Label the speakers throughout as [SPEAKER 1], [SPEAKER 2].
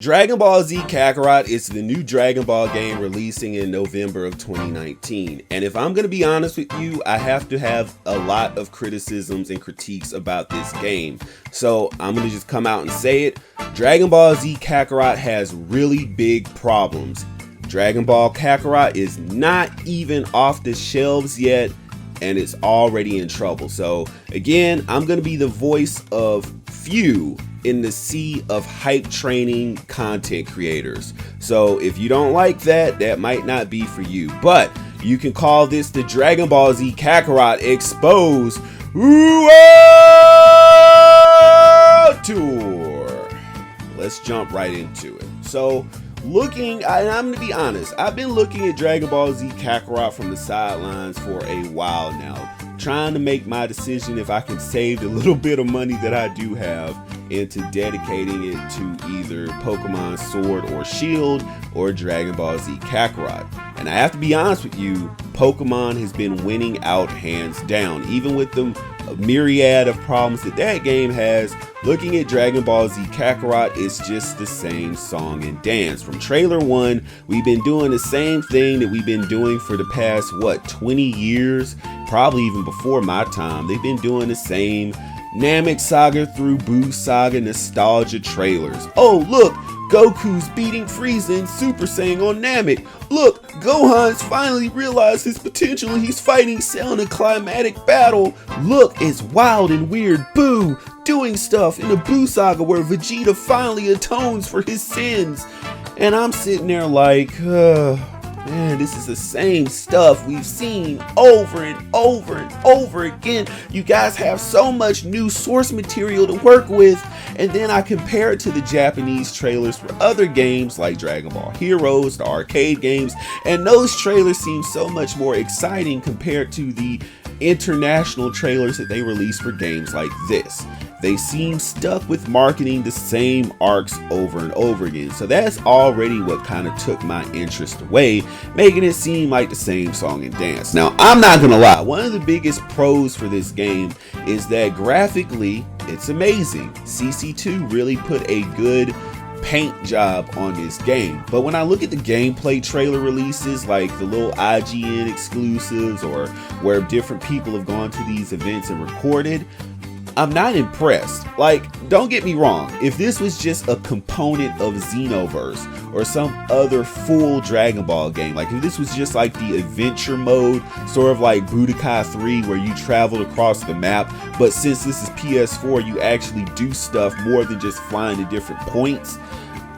[SPEAKER 1] Dragon Ball Z Kakarot is the new Dragon Ball game releasing in November of 2019. And if I'm going to be honest with you, I have to have a lot of criticisms and critiques about this game. So I'm going to just come out and say it. Dragon Ball Z Kakarot has really big problems. Dragon Ball Kakarot is not even off the shelves yet, and it's already in trouble. So again, I'm going to be the voice of few in the sea of hype training content creators. So if you don't like that, that might not be for you. But you can call this the Dragon Ball Z Kakarot Expose Tour. Let's jump right into it. So I'm gonna be honest, I've been looking at Dragon Ball Z Kakarot from the sidelines for a while now, trying to make my decision if I can save the little bit of money that I do have into dedicating it to either Pokemon Sword or Shield or Dragon Ball Z Kakarot. And I have to be honest with you, Pokemon has been winning out hands down, even with the myriad of problems that game has. Looking at Dragon Ball Z Kakarot, it's just the same song and dance. From trailer 1, we've been doing the same thing that we've been doing for the past 20 years, probably even before my time. They've been doing the same Namek Saga through Buu Saga nostalgia trailers. Oh look, Goku's beating Frieza and Super Saiyan on Namek. Look, Gohan's finally realized his potential and he's fighting Cell in a climatic battle. Look, it's wild and weird Buu doing stuff in the Buu Saga where Vegeta finally atones for his sins. And I'm sitting there like, man, this is the same stuff we've seen over and over and over again. You guys have so much new source material to work with. And then I compare it to the Japanese trailers for other games like Dragon Ball Heroes, the arcade games, and those trailers seem so much more exciting compared to the international trailers that they release for games like this. They seem stuck with marketing the same arcs over and over again. So that's already what kind of took my interest away, making it seem like the same song and dance. Now, I'm not gonna lie, one of the biggest pros for this game is that graphically, it's amazing. CC2 really put a good paint job on this game. But when I look at the gameplay trailer releases, like the little IGN exclusives or where different people have gone to these events and recorded, I'm not impressed. Like, don't get me wrong, if this was just a component of Xenoverse or some other full Dragon Ball game, like if this was just like the adventure mode, sort of like Budokai 3 where you traveled across the map, but since this is PS4, you actually do stuff more than just flying to different points,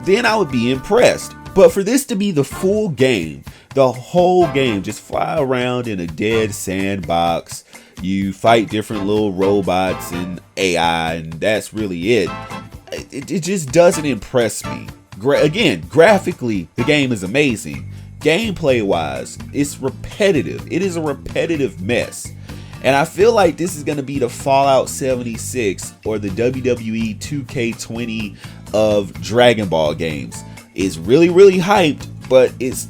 [SPEAKER 1] then I would be impressed. But for this to be the full game, the whole game, just fly around in a dead sandbox, you fight different little robots and AI, and that's really it. It just doesn't impress me. Again, graphically, the game is amazing. Gameplay wise, it's repetitive. It is a repetitive mess. And I feel like this is going to be the Fallout 76 or the WWE 2K20 of Dragon Ball games. It's really, really hyped, but it's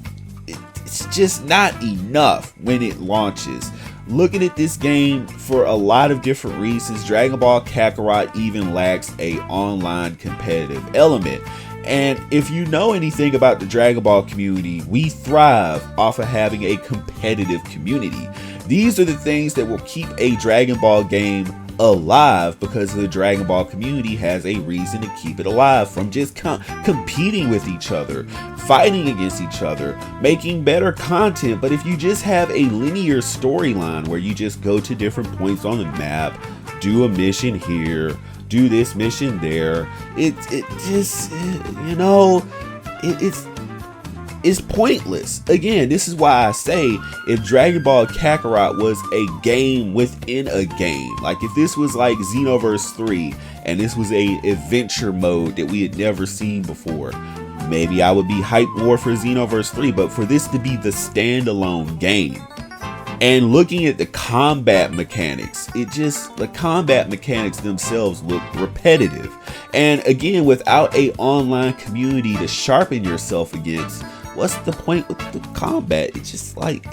[SPEAKER 1] just not enough when it launches. Looking at this game for a lot of different reasons, Dragon Ball Kakarot even lacks a online competitive element. And if you know anything about the Dragon Ball community, we thrive off of having a competitive community. These are the things that will keep a Dragon Ball game alive, because the Dragon Ball community has a reason to keep it alive from just competing with each other, fighting against each other, making better content. But if you just have a linear storyline where you just go to different points on the map, do a mission here, do this mission there, it just, you know, it's pointless. Again, this is why I say if Dragon Ball Kakarot was a game within a game, like if this was like Xenoverse 3 and this was a adventure mode that we had never seen before, maybe I would be hyped more for Xenoverse 3. But for this to be the standalone game, and looking at the combat mechanics, the combat mechanics themselves look repetitive. And again, without a online community to sharpen yourself against, what's the point with the combat? It's just like,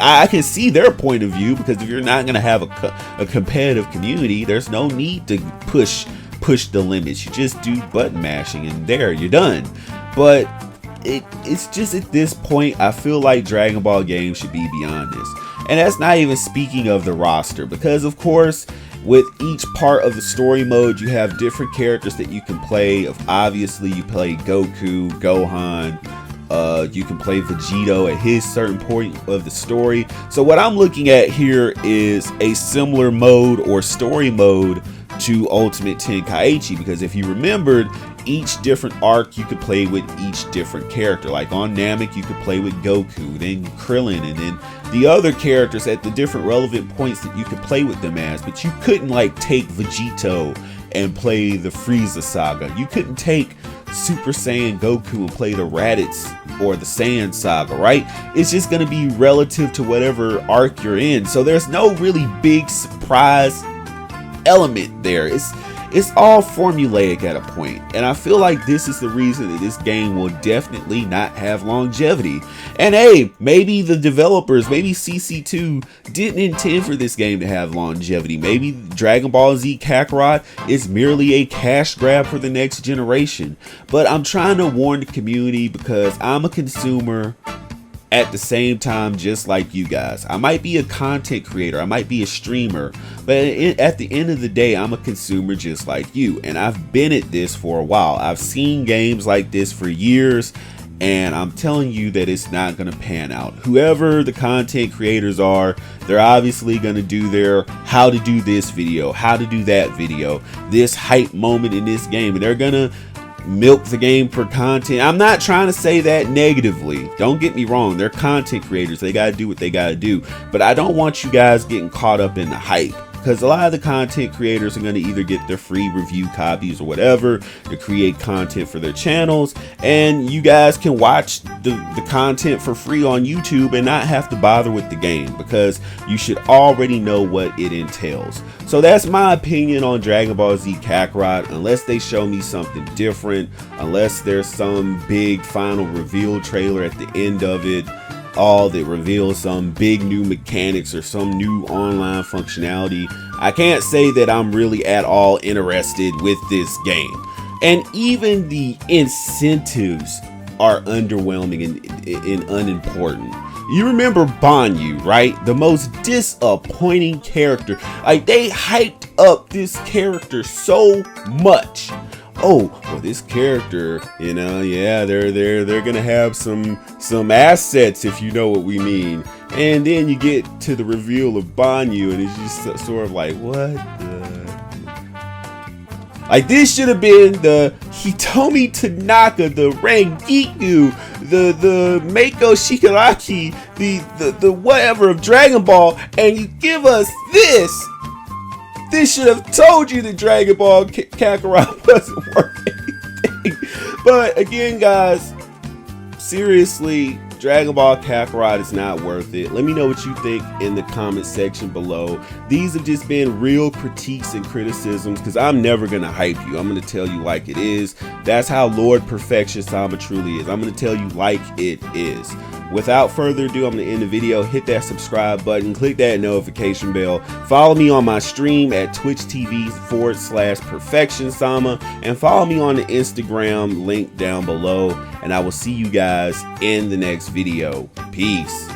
[SPEAKER 1] I can see their point of view, because if you're not going to have a competitive community, there's no need to push push the limits. You just do button mashing and there, you're done. But it's just at this point, I feel like Dragon Ball games should be beyond this. And that's not even speaking of the roster, because of course, with each part of the story mode, you have different characters that you can play. Obviously, you play Goku, Gohan, you can play Vegito at his certain point of the story. So what I'm looking at here is a similar mode or story mode to Ultimate Tenkaichi, because if you remembered, each different arc you could play with each different character. Like on Namek, you could play with Goku, then Krillin, and then the other characters at the different relevant points that you could play with them as. But you couldn't like take Vegito and play the Frieza saga. You couldn't take Super Saiyan Goku and play the Raditz or the Saiyan saga, right? It's just going to be relative to whatever arc you're in. So there's no really big surprise element there. It's all formulaic at a point, and I feel like this is the reason that this game will definitely not have longevity. And hey, maybe the developers, maybe CC2 didn't intend for this game to have longevity. Maybe Dragon Ball Z Kakarot is merely a cash grab for the next generation. But I'm trying to warn the community, because I'm a consumer at the same time, just like you guys. I might be a content creator, I might be a streamer, but at the end of the day, I'm a consumer just like you, and I've been at this for a while. I've seen games like this for years, and I'm telling you that it's not going to pan out. Whoever the content creators are, they're obviously going to do their how to do this video, how to do that video, this hype moment in this game, and they're going to milk the game for content. I'm not trying to say that negatively, don't get me wrong. They're content creators, they gotta do what they gotta do, but I don't want you guys getting caught up in the hype, because a lot of the content creators are going to either get their free review copies or whatever to create content for their channels, and you guys can watch the content for free on YouTube and not have to bother with the game, because you should already know what it entails. So that's my opinion on Dragon Ball Z Kakarot, unless they show me something different, unless there's some big final reveal trailer at the end of it, all that reveals some big new mechanics or some new online functionality. I can't say that I'm really at all interested with this game. And even the incentives are underwhelming and unimportant. You remember Banyu, right? The most disappointing character. Like, they hyped up this character so much. Oh, well, this character, you know, yeah, they're gonna have some assets, if you know what we mean. And then you get to the reveal of Banyu, and it's just sort of like, what the? Like, this should have been the Hitomi Tanaka, the Rangiku, the Mako Shigaraki, the whatever of Dragon Ball, and you give us this. This should have told you that Dragon Ball Kakarot wasn't worth anything. But again, guys, seriously, Dragon Ball Kakarot is not worth it. Let me know what you think in the comment section below. These have just been real critiques and criticisms, because I'm never going to hype you. I'm going to tell you like it is. That's how Lord Perfection Sama truly is. I'm going to tell you like it is. Without further ado, I'm going to end the video. Hit that subscribe button, click that notification bell, follow me on my stream at twitch.tv/perfectionsama, and follow me on the Instagram link down below, and I will see you guys in the next video. Peace.